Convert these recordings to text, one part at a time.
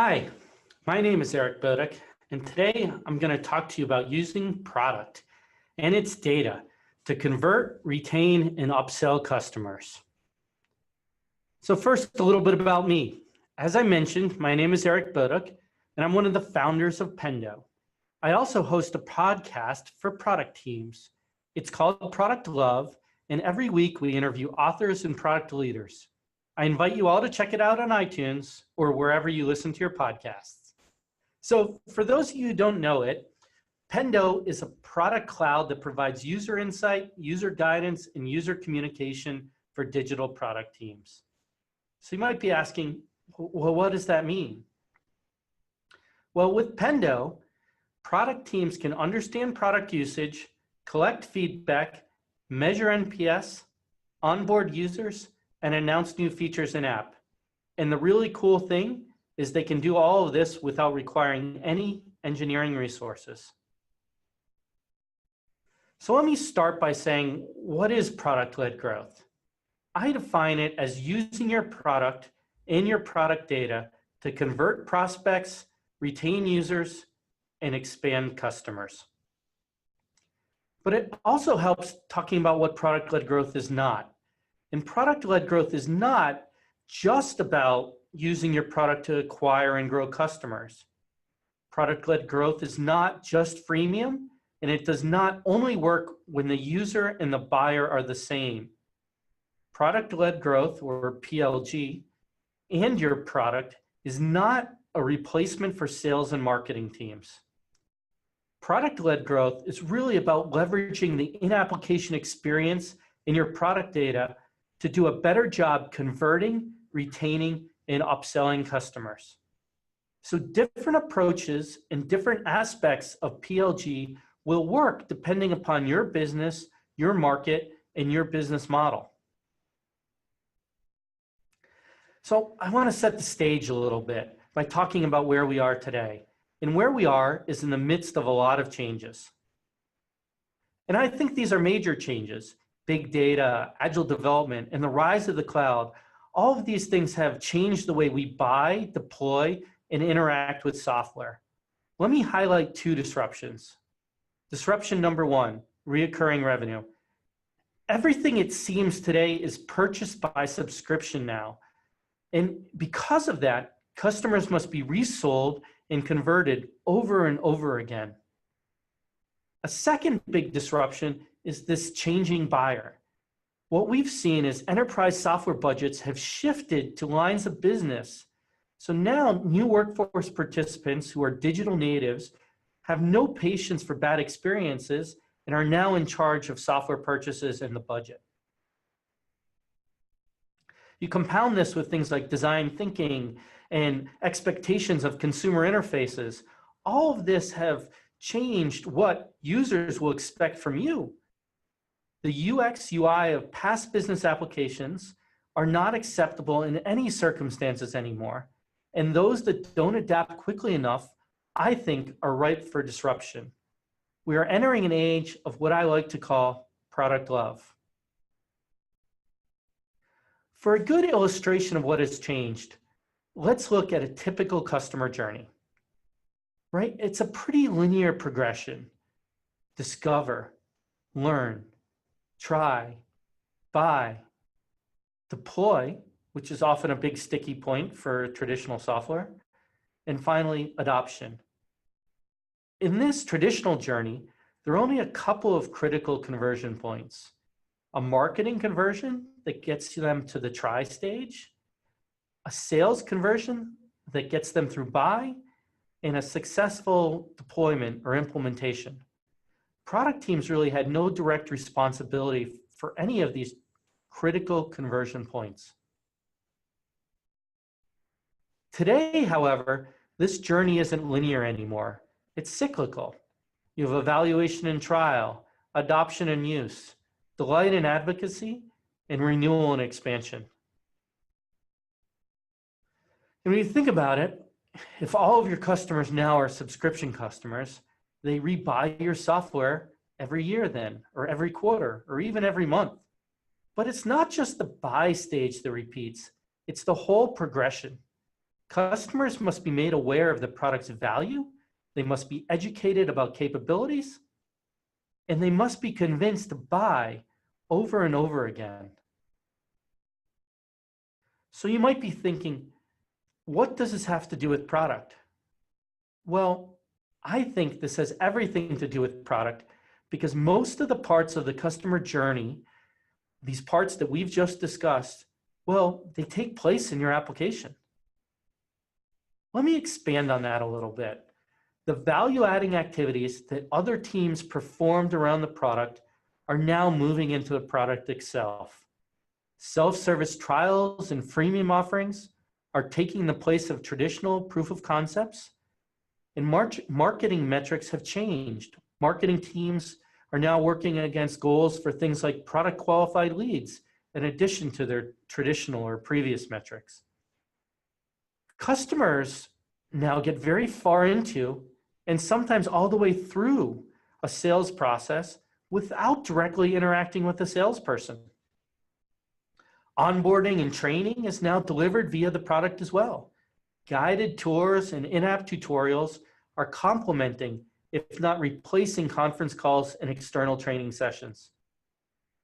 Hi, my name is Eric Bodick, and today I'm going to talk to you about using product and its data to convert, retain, and upsell customers. So first, a little bit about me. As I mentioned, my name is Eric Bodick, and I'm one of the founders of Pendo. I also host a podcast for product teams. It's called Product Love, and every week we interview authors and product leaders. I invite you all to check it out on iTunes or wherever you listen to your podcasts. So for those of you who don't know it, Pendo is a product cloud that provides user insight, user guidance, and user communication for digital product teams. So you might be asking, well, what does that mean? Well, with Pendo, product teams can understand product usage, collect feedback, measure NPS, onboard users, and announce new features in app. And the really cool thing is they can do all of this without requiring any engineering resources. So let me start by saying, what is product-led growth? I define it as using your product and your product data to convert prospects, retain users, and expand customers. But it also helps talking about what product-led growth is not. And product-led growth is not just about using your product to acquire and grow customers. Product-led growth is not just freemium, and it does not only work when the user and the buyer are the same. Product-led growth, or PLG, and your product is not a replacement for sales and marketing teams. Product-led growth is really about leveraging the in-application experience in your product data to do a better job converting, retaining, and upselling customers. So different approaches and different aspects of PLG will work depending upon your business, your market, and your business model. So I want to set the stage a little bit by talking about where we are today. And where we are is in the midst of a lot of changes. And I think these are major changes. Big data, agile development, and the rise of the cloud, all of these things have changed the way we buy, deploy, and interact with software. Let me highlight two disruptions. Disruption number one, recurring revenue. Everything it seems today is purchased by subscription now. And because of that, customers must be resold and converted over and over again. A second big disruption is this changing buyer. What we've seen is enterprise software budgets have shifted to lines of business. So now new workforce participants who are digital natives have no patience for bad experiences and are now in charge of software purchases and the budget. You compound this with things like design thinking and expectations of consumer interfaces. All of this have changed what users will expect from you. The UX, UI of past business applications are not acceptable in any circumstances anymore. And those that don't adapt quickly enough, I think, are ripe for disruption. We are entering an age of what I like to call product love. For a good illustration of what has changed, let's look at a typical customer journey. Right? It's a pretty linear progression. Discover, learn, try, buy, deploy, which is often a big sticky point for traditional software, and finally, adoption. In this traditional journey, there are only a couple of critical conversion points. A marketing conversion that gets them to the try stage, a sales conversion that gets them through buy, and a successful deployment or implementation. Product teams really had no direct responsibility for any of these critical conversion points. Today, however, this journey isn't linear anymore. It's cyclical. You have evaluation and trial, adoption and use, delight and advocacy, and renewal and expansion. And when you think about it, if all of your customers now are subscription customers, they rebuy your software every year then, or every quarter, or even every month. But it's not just the buy stage that repeats, it's the whole progression. Customers must be made aware of the product's value, they must be educated about capabilities, and they must be convinced to buy over and over again. So you might be thinking, what does this have to do with product? Well, I think this has everything to do with product because most of the parts of the customer journey, these parts that we've just discussed, well, they take place in your application. Let me expand on that a little bit. The value-adding activities that other teams performed around the product are now moving into the product itself. Self-service trials and freemium offerings are taking the place of traditional proof of concepts, and marketing metrics have changed. Marketing teams are now working against goals for things like product qualified leads in addition to their traditional or previous metrics. Customers now get very far into and sometimes all the way through a sales process without directly interacting with the salesperson. Onboarding and training is now delivered via the product as well. Guided tours and in-app tutorials are complementing, if not replacing, conference calls and external training sessions.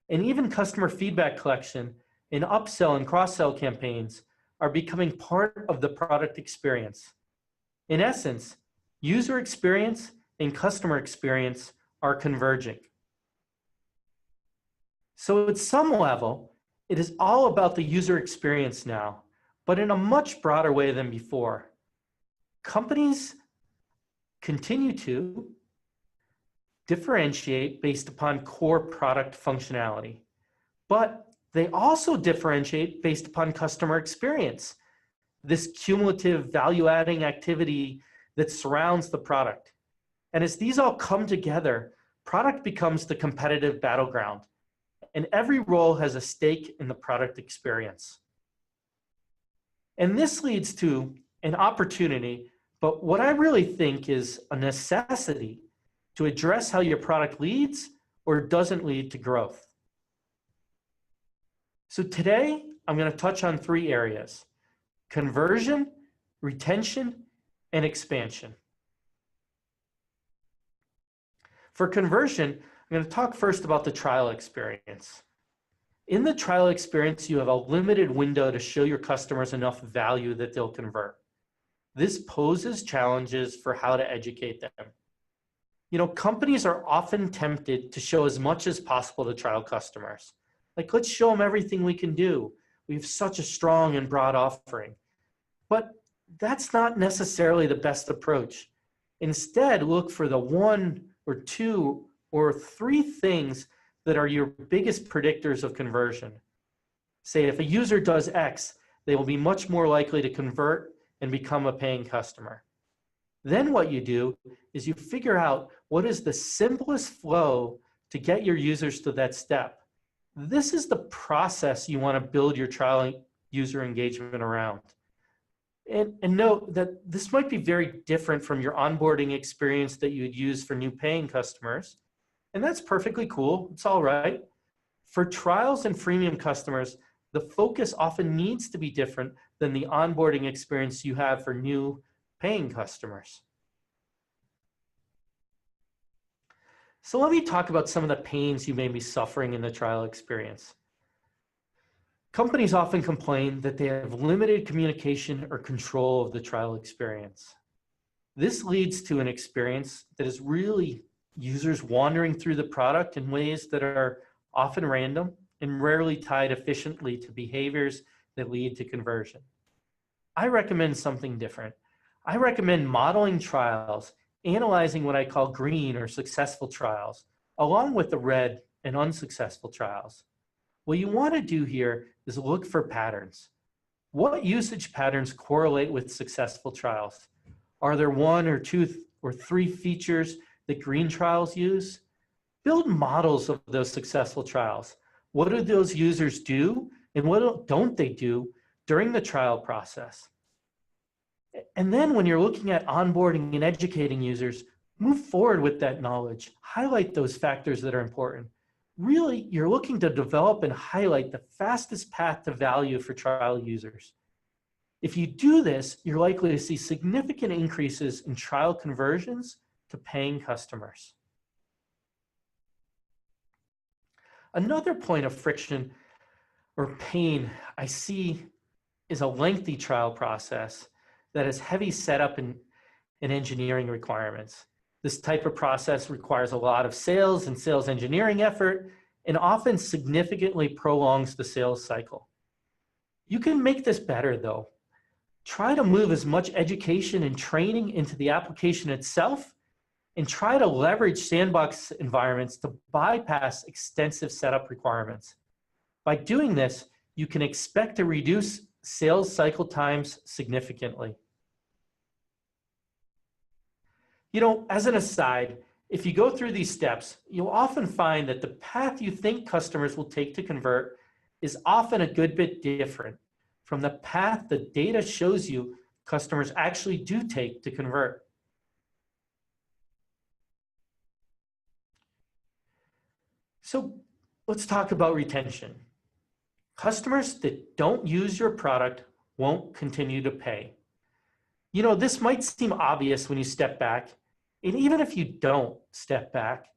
And even customer feedback collection and upsell and cross-sell campaigns are becoming part of the product experience. In essence, user experience and customer experience are converging. So at some level, it is all about the user experience now, but in a much broader way than before. Companies continue to differentiate based upon core product functionality, but they also differentiate based upon customer experience, this cumulative value-adding activity that surrounds the product. And as these all come together, product becomes the competitive battleground, and every role has a stake in the product experience. And this leads to an opportunity, but what I really think is a necessity to address how your product leads or doesn't lead to growth. So today, I'm going to touch on 3 areas: conversion, retention, and expansion. For conversion, I'm going to talk first about the trial experience. In the trial experience, you have a limited window to show your customers enough value that they'll convert. This poses challenges for how to educate them. You know, companies are often tempted to show as much as possible to trial customers. Like, let's show them everything we can do. We have such a strong and broad offering. But that's not necessarily the best approach. Instead, look for the 1 or 2 or 3 things that are your biggest predictors of conversion. Say if a user does X, they will be much more likely to convert and become a paying customer. Then what you do is you figure out what is the simplest flow to get your users to that step. This is the process you want to build your trial user engagement around. And note that this might be very different from your onboarding experience that you'd use for new paying customers. And that's perfectly cool. It's all right. For trials and freemium customers, the focus often needs to be different than the onboarding experience you have for new paying customers. So let me talk about some of the pains you may be suffering in the trial experience. Companies often complain that they have limited communication or control of the trial experience. This leads to an experience that is really users wandering through the product in ways that are often random and rarely tied efficiently to behaviors that lead to conversion. I recommend something different. I recommend modeling trials, analyzing what I call green or successful trials, along with the red and unsuccessful trials. What you want to do here is look for patterns. What usage patterns correlate with successful trials? Are there 1 or 2 or 3 features that green trials use? Build models of those successful trials. What do those users do and what don't they do during the trial process? And then when you're looking at onboarding and educating users, move forward with that knowledge. Highlight those factors that are important. Really, you're looking to develop and highlight the fastest path to value for trial users. If you do this, you're likely to see significant increases in trial conversions to paying customers. Another point of friction or pain I see is a lengthy trial process that has heavy setup and engineering requirements. This type of process requires a lot of sales and sales engineering effort and often significantly prolongs the sales cycle. You can make this better though. Try to move as much education and training into the application itself, and try to leverage sandbox environments to bypass extensive setup requirements. By doing this, you can expect to reduce sales cycle times significantly. You know, as an aside, if you go through these steps, you'll often find that the path you think customers will take to convert is often a good bit different from the path the data shows you customers actually do take to convert. So let's talk about retention. Customers that don't use your product won't continue to pay. You know, this might seem obvious when you step back, and even if you don't step back,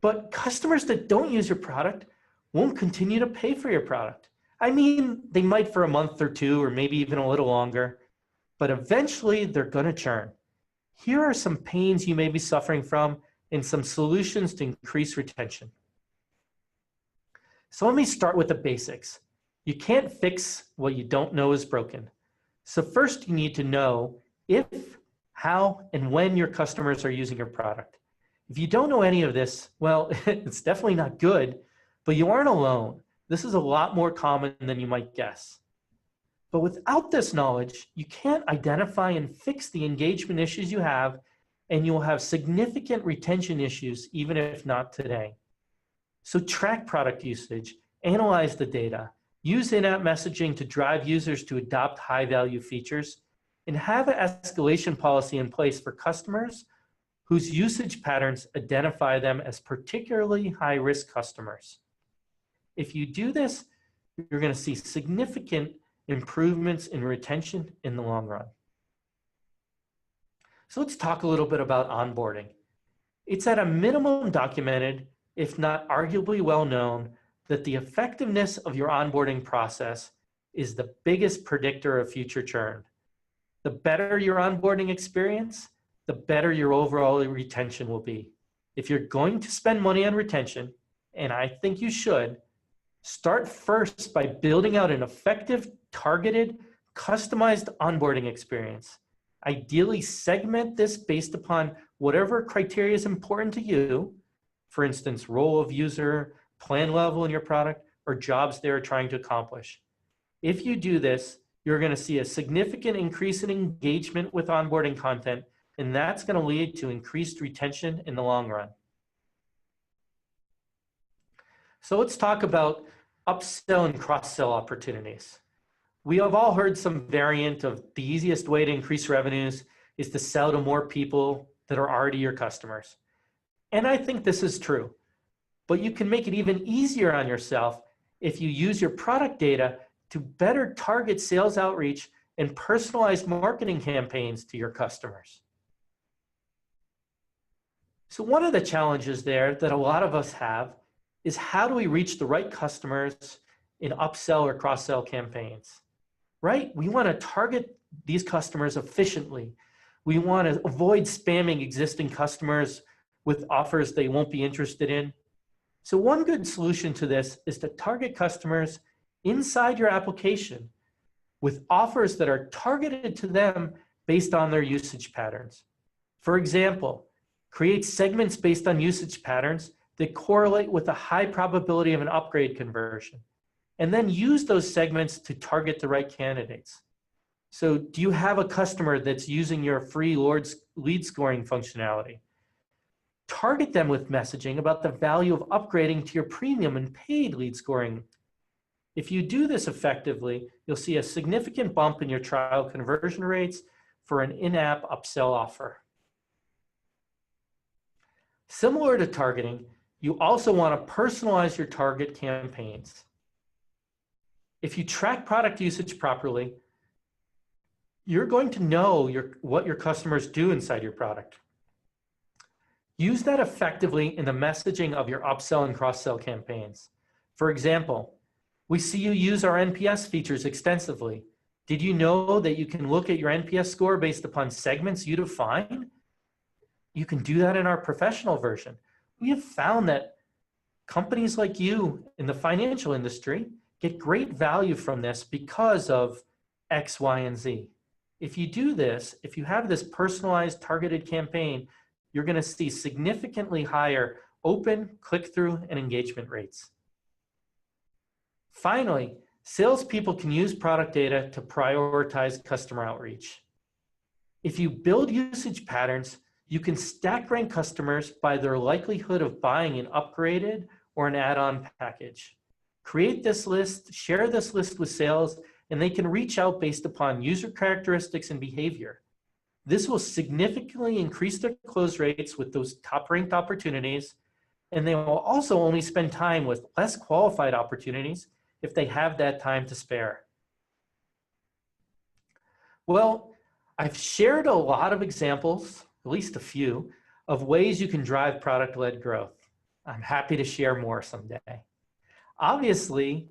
but customers that don't use your product won't continue to pay for your product. I mean, they might for a month or two, or maybe even a little longer, but eventually they're gonna churn. Here are some pains you may be suffering from and some solutions to increase retention. So let me start with the basics. You can't fix what you don't know is broken. So first you need to know if, how, and when your customers are using your product. If you don't know any of this, well, it's definitely not good, but you aren't alone. This is a lot more common than you might guess. But without this knowledge, you can't identify and fix the engagement issues you have, and you'll have significant retention issues, even if not today. So track product usage, analyze the data, use in-app messaging to drive users to adopt high-value features, and have an escalation policy in place for customers whose usage patterns identify them as particularly high-risk customers. If you do this, you're going to see significant improvements in retention in the long run. So let's talk a little bit about onboarding. It's at a minimum documented, if not arguably well known, that the effectiveness of your onboarding process is the biggest predictor of future churn. The better your onboarding experience, the better your overall retention will be. If you're going to spend money on retention, and I think you should, start first by building out an effective, targeted, customized onboarding experience. Ideally, segment this based upon whatever criteria is important to you, for instance, role of user, plan level in your product, or jobs they're trying to accomplish. If you do this, you're going to see a significant increase in engagement with onboarding content, and that's going to lead to increased retention in the long run. So let's talk about upsell and cross-sell opportunities. We have all heard some variant of the easiest way to increase revenues is to sell to more people that are already your customers. And I think this is true, but you can make it even easier on yourself if you use your product data to better target sales outreach and personalized marketing campaigns to your customers. So one of the challenges there that a lot of us have is how do we reach the right customers in upsell or cross-sell campaigns, right? We want to target these customers efficiently. We want to avoid spamming existing customers with offers they won't be interested in. So one good solution to this is to target customers inside your application with offers that are targeted to them based on their usage patterns. For example, create segments based on usage patterns that correlate with a high probability of an upgrade conversion, and then use those segments to target the right candidates. So do you have a customer that's using your free lead scoring functionality? Target them with messaging about the value of upgrading to your premium and paid lead scoring. If you do this effectively, you'll see a significant bump in your trial conversion rates for an in-app upsell offer. Similar to targeting, you also want to personalize your target campaigns. If you track product usage properly, you're going to know what your customers do inside your product. Use that effectively in the messaging of your upsell and cross-sell campaigns. For example, we see you use our NPS features extensively. Did you know that you can look at your NPS score based upon segments you define? You can do that in our professional version. We have found that companies like you in the financial industry get great value from this because of X, Y, and Z. If you do this, if you have this personalized targeted campaign, you're going to see significantly higher open, click-through, and engagement rates. Finally, salespeople can use product data to prioritize customer outreach. If you build usage patterns, you can stack rank customers by their likelihood of buying an upgraded or an add-on package. Create this list, share this list with sales, and they can reach out based upon user characteristics and behavior. This will significantly increase their close rates with those top-ranked opportunities, and they will also only spend time with less qualified opportunities if they have that time to spare. Well, I've shared a lot of examples, at least a few, of ways you can drive product-led growth. I'm happy to share more someday. Obviously,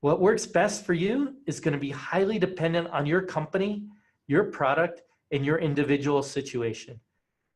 what works best for you is going to be highly dependent on your company, your product, and your individual situation.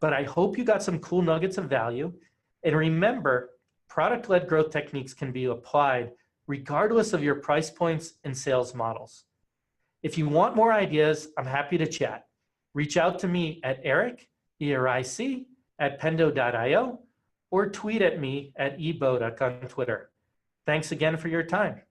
But I hope you got some cool nuggets of value. And remember, product-led growth techniques can be applied regardless of your price points and sales models. If you want more ideas, I'm happy to chat. Reach out to me at Eric, E-R-I-C, at pendo.io, or tweet at me at ebodak on Twitter. Thanks again for your time.